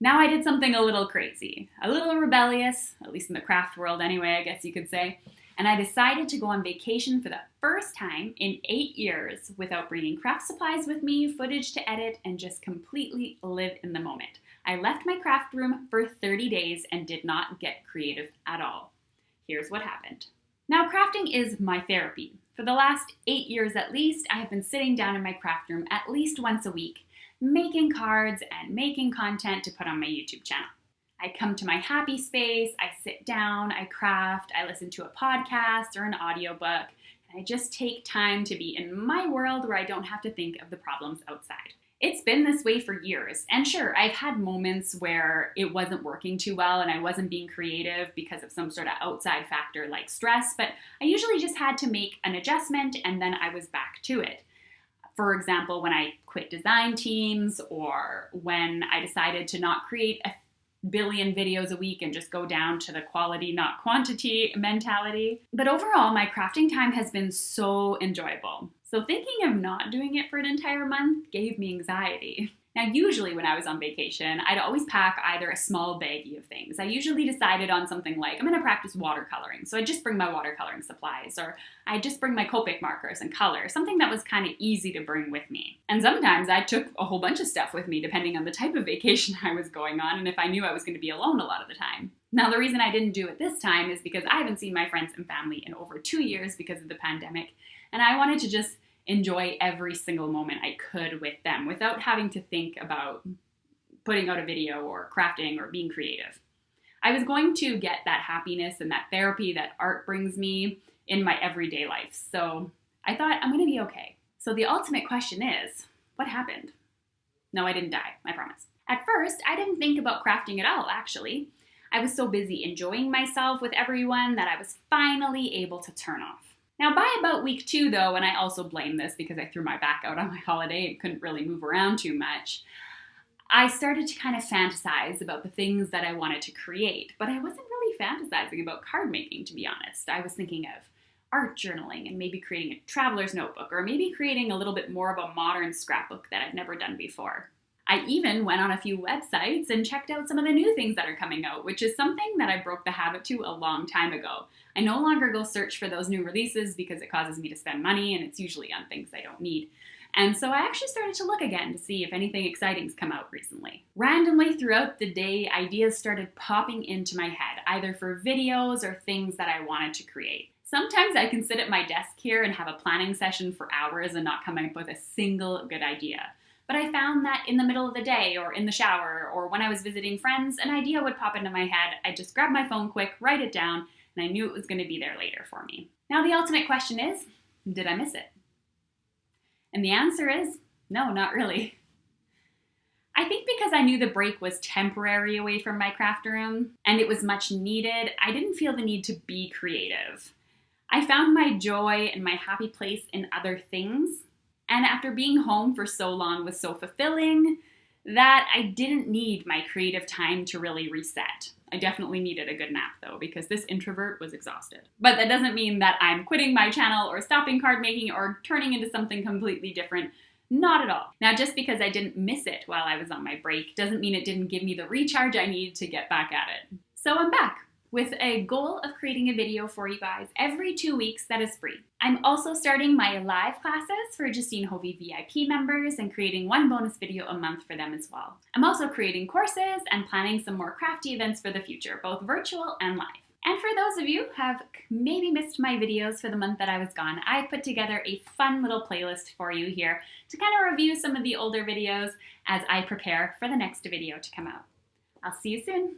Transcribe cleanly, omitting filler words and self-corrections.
Now I did something a little crazy, a little rebellious, at least in the craft world anyway, I guess you could say, and I decided to go on vacation for the first time in 8 years without bringing craft supplies with me, footage to edit, and just completely live in the moment. I left my craft room for 30 days and did not get creative at all. Here's what happened. Now, crafting is my therapy. For the last 8 years at least, I have been sitting down in my craft room at least once a week, making cards and making content to put on my YouTube channel. I come to my happy space, I sit down, I craft, I listen to a podcast or an audiobook, and I just take time to be in my world where I don't have to think of the problems outside. It's been this way for years, and sure, I've had moments where it wasn't working too well and I wasn't being creative because of some sort of outside factor like stress, but I usually just had to make an adjustment and then I was back to it. For example, when I quit design teams or when I decided to not create a billion videos a week and just go down to the quality, not quantity mentality. But overall, my crafting time has been so enjoyable. So thinking of not doing it for an entire month gave me anxiety. Now, usually when I was on vacation, I'd always pack either a small baggie of things. I usually decided on something like, I'm going to practice watercoloring, so I'd just bring my watercoloring supplies, or I'd just bring my Copic markers and color, something that was kind of easy to bring with me. And sometimes I took a whole bunch of stuff with me, depending on the type of vacation I was going on, and if I knew I was going to be alone a lot of the time. Now, the reason I didn't do it this time is because I haven't seen my friends and family in over 2 years because of the pandemic, and I wanted to just enjoy every single moment I could with them without having to think about putting out a video or crafting or being creative. I was going to get that happiness and that therapy that art brings me in my everyday life. So I thought I'm going to be okay. So the ultimate question is, what happened? No, I didn't die, I promise. At first, I didn't think about crafting at all, actually. I was so busy enjoying myself with everyone that I was finally able to turn off. Now, by about week 2, though, and I also blame this because I threw my back out on my holiday and couldn't really move around too much, I started to kind of fantasize about the things that I wanted to create. But I wasn't really fantasizing about card making, to be honest. I was thinking of art journaling and maybe creating a traveler's notebook, or maybe creating a little bit more of a modern scrapbook that I've never done before. I even went on a few websites and checked out some of the new things that are coming out, which is something that I broke the habit to a long time ago. I no longer go search for those new releases because it causes me to spend money and it's usually on things I don't need. And so I actually started to look again to see if anything exciting's come out recently. Randomly throughout the day, ideas started popping into my head, either for videos or things that I wanted to create. Sometimes I can sit at my desk here and have a planning session for hours and not come up with a single good idea. But I found that in the middle of the day or in the shower or when I was visiting friends, an idea would pop into my head. I'd just grab my phone quick, write it down, and I knew it was going to be there later for me. Now the ultimate question is, did I miss it? And the answer is, no, not really. I think because I knew the break was temporary away from my craft room and it was much needed, I didn't feel the need to be creative. I found my joy and my happy place in other things. And after being home for so long was so fulfilling that I didn't need my creative time to really reset. I definitely needed a good nap though, because this introvert was exhausted. But that doesn't mean that I'm quitting my channel or stopping card making or turning into something completely different. Not at all. Now, just because I didn't miss it while I was on my break doesn't mean it didn't give me the recharge I need to get back at it. So I'm back with a goal of creating a video for you guys every 2 weeks that is free. I'm also starting my live classes for Justine Hovey VIP members and creating 1 bonus video a month for them as well. I'm also creating courses and planning some more crafty events for the future, both virtual and live. And for those of you who have maybe missed my videos for the month that I was gone, I put together a fun little playlist for you here to kind of review some of the older videos as I prepare for the next video to come out. I'll see you soon.